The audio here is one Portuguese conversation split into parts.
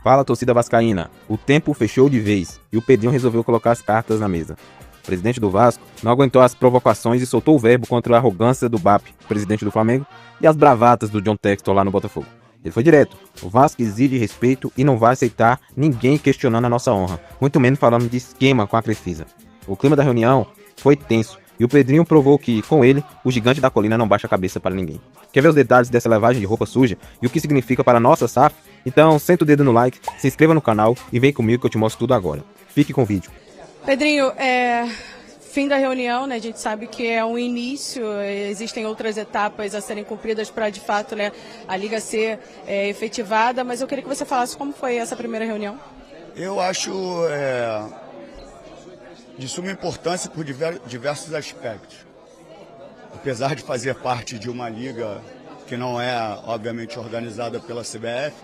Fala, torcida vascaína, o tempo fechou de vez e o Pedrinho resolveu colocar as cartas na mesa. O presidente do Vasco não aguentou as provocações e soltou o verbo contra a arrogância do BAP, presidente do Flamengo, e as bravatas do John Textor lá no Botafogo. Ele foi direto: o Vasco exige respeito e não vai aceitar ninguém questionando a nossa honra, muito menos falando de esquema com a Crefisa. O clima da reunião foi tenso e o Pedrinho provou que, com ele, o gigante da colina não baixa a cabeça para ninguém. Quer ver os detalhes dessa lavagem de roupa suja e o que significa para a nossa SAF? Então senta o dedo no like, se inscreva no canal e vem comigo que eu te mostro tudo agora. Fique com o vídeo. Pedrinho, fim da reunião, né? A gente sabe que é um início, existem outras etapas a serem cumpridas para, de fato, né, a Liga ser efetivada, mas eu queria que você falasse como foi essa primeira reunião. Eu acho de suma importância por diversos aspectos. Apesar de fazer parte de uma liga que não é, obviamente, organizada pela CBF,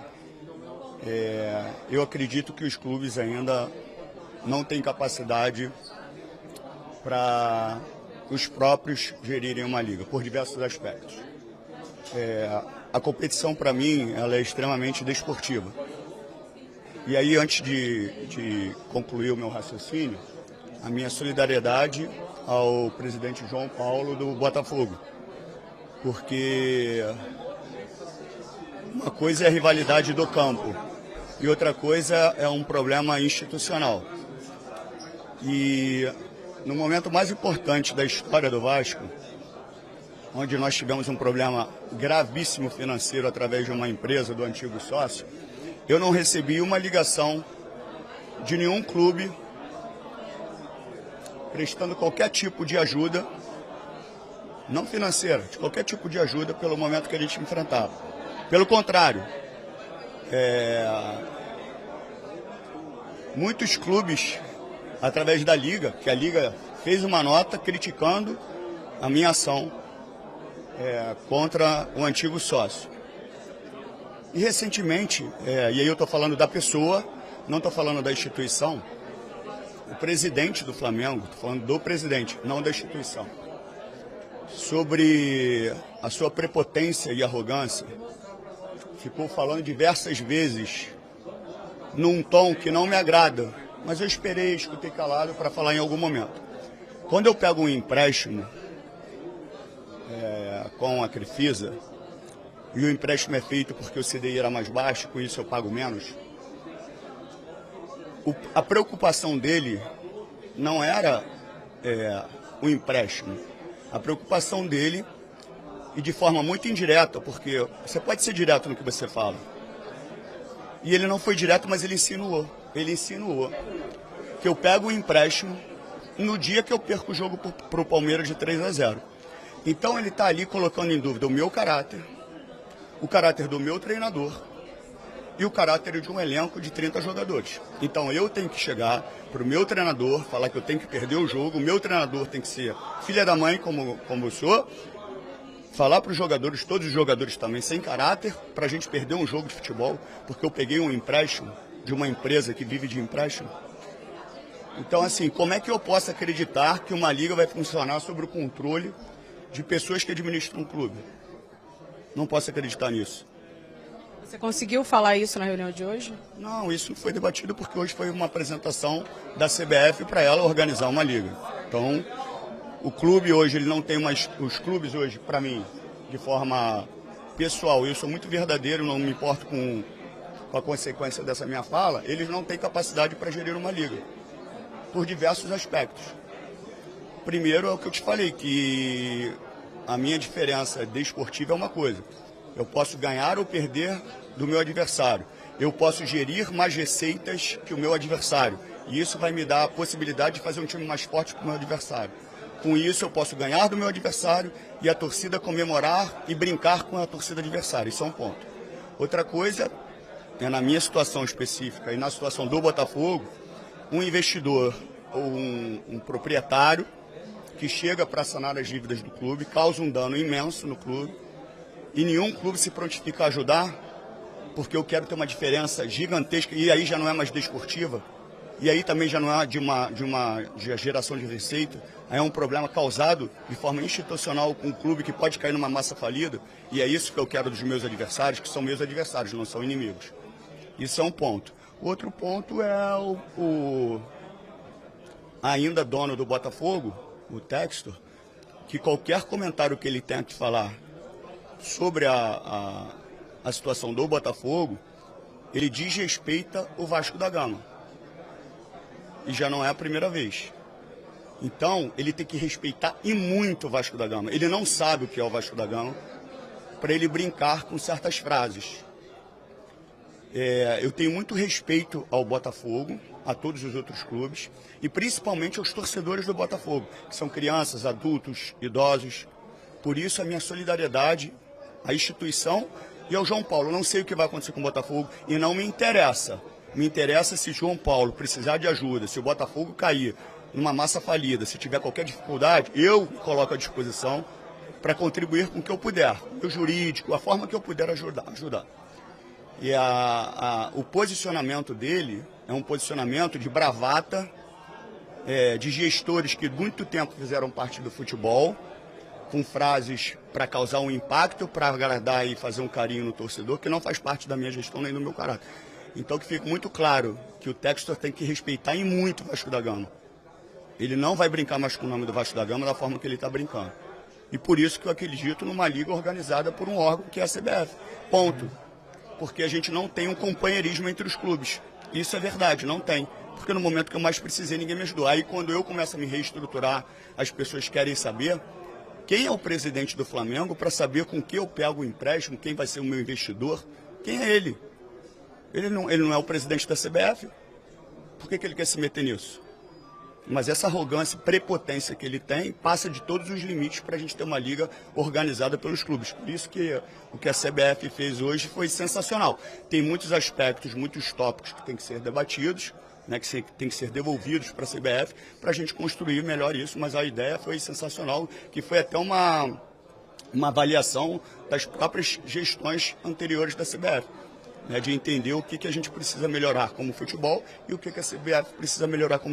eu acredito que os clubes ainda não têm capacidade para os próprios gerirem uma liga, por diversos aspectos. A competição, para mim, ela é extremamente desportiva. E aí, antes de concluir o meu raciocínio, a minha solidariedade ao presidente João Paulo do Botafogo, porque uma coisa é a rivalidade do campo e outra coisa é um problema institucional. E no momento mais importante da história do Vasco, onde nós tivemos um problema gravíssimo financeiro através de uma empresa do antigo sócio, eu não recebi uma ligação de nenhum clube prestando qualquer tipo de ajuda, não financeira, de qualquer tipo de ajuda pelo momento que a gente enfrentava. Pelo contrário, muitos clubes, através da Liga, que a Liga fez uma nota criticando a minha ação contra o antigo sócio. E recentemente, e aí eu estou falando da pessoa, não estou falando da instituição, o presidente do Flamengo, estou falando do presidente, não da instituição, sobre a sua prepotência e arrogância, ficou falando diversas vezes num tom que não me agrada, mas eu escutei calado para falar em algum momento. Quando eu pego um empréstimo com a Crefisa, e o empréstimo é feito porque o CDI era mais baixo, com isso eu pago menos, a preocupação dele não era o empréstimo. A preocupação dele, e de forma muito indireta, porque você pode ser direto no que você fala, e ele não foi direto, mas ele insinuou que eu pego o empréstimo no dia que eu perco o jogo para o Palmeiras de 3-0. Então ele está ali colocando em dúvida o meu caráter, o caráter do meu treinador e o caráter de um elenco de 30 jogadores. Então eu tenho que chegar para o meu treinador, falar que eu tenho que perder o jogo, o meu treinador tem que ser filha da mãe, como eu sou, falar para os jogadores, todos os jogadores também, sem caráter, para a gente perder um jogo de futebol, porque eu peguei um empréstimo de uma empresa que vive de empréstimo. Então, assim, como é que eu posso acreditar que uma liga vai funcionar sob o controle de pessoas que administram um clube? Não posso acreditar nisso. Você conseguiu falar isso na reunião de hoje? Não, isso foi debatido porque hoje foi uma apresentação da CBF para ela organizar uma liga. Então, o clube hoje, ele não tem mais... Os clubes hoje, para mim, de forma pessoal, eu sou muito verdadeiro, não me importo com a consequência dessa minha fala, eles não têm capacidade para gerir uma liga, por diversos aspectos. Primeiro é o que eu te falei, que a minha diferença desportiva é uma coisa. Eu posso ganhar ou perder do meu adversário. Eu posso gerir mais receitas que o meu adversário. E isso vai me dar a possibilidade de fazer um time mais forte que o meu adversário. Com isso, eu posso ganhar do meu adversário e a torcida comemorar e brincar com a torcida adversária. Isso é um ponto. Outra coisa é, na minha situação específica e na situação do Botafogo, um investidor ou um proprietário que chega para sanar as dívidas do clube, causa um dano imenso no clube, e nenhum clube se prontifica a ajudar, porque eu quero ter uma diferença gigantesca, e aí já não é mais desportiva, e aí também já não é de geração de receita, aí é um problema causado de forma institucional com um clube que pode cair numa massa falida, e é isso que eu quero dos meus adversários, que são meus adversários, não são inimigos. Isso é um ponto. Outro ponto é o ainda dono do Botafogo, o Textor, que qualquer comentário que ele tenha que falar sobre a situação do Botafogo, ele desrespeita o Vasco da Gama. E já não é a primeira vez. Então, ele tem que respeitar e muito o Vasco da Gama. Ele não sabe o que é o Vasco da Gama para ele brincar com certas frases. Eu tenho muito respeito ao Botafogo, a todos os outros clubes, e principalmente aos torcedores do Botafogo, que são crianças, adultos, idosos. Por isso, a minha solidariedade à instituição e ao João Paulo. Eu não sei o que vai acontecer com o Botafogo e não me interessa. Me interessa se João Paulo precisar de ajuda, se o Botafogo cair numa massa falida, se tiver qualquer dificuldade, eu me coloco à disposição para contribuir com o que eu puder, o jurídico, a forma que eu puder ajudar. E o posicionamento dele é um posicionamento de bravata, de gestores que muito tempo fizeram parte do futebol, com frases para causar um impacto, para agradar e fazer um carinho no torcedor, que não faz parte da minha gestão nem do meu caráter. Então que fique muito claro que o Textor tem que respeitar e muito o Vasco da Gama. Ele não vai brincar mais com o nome do Vasco da Gama da forma que ele está brincando. E por isso que eu acredito numa liga organizada por um órgão que é a CBF. Ponto. Porque a gente não tem um companheirismo entre os clubes. Isso é verdade, não tem. Porque no momento que eu mais precisei, ninguém me ajudou. Aí quando eu começo a me reestruturar, as pessoas querem saber quem é o presidente do Flamengo para saber com que eu pego o empréstimo, quem vai ser o meu investidor. Quem é ele? Ele não é o presidente da CBF. Por que ele quer se meter nisso? Mas essa arrogância, prepotência que ele tem, passa de todos os limites para a gente ter uma liga organizada pelos clubes. Por isso que o que a CBF fez hoje foi sensacional. Tem muitos aspectos, muitos tópicos que têm que ser debatidos, né, que tem que ser devolvidos para a CBF, para a gente construir melhor isso, mas a ideia foi sensacional, que foi até uma avaliação das próprias gestões anteriores da CBF. Né, de entender o que a gente precisa melhorar como futebol e o que a CBF precisa melhorar como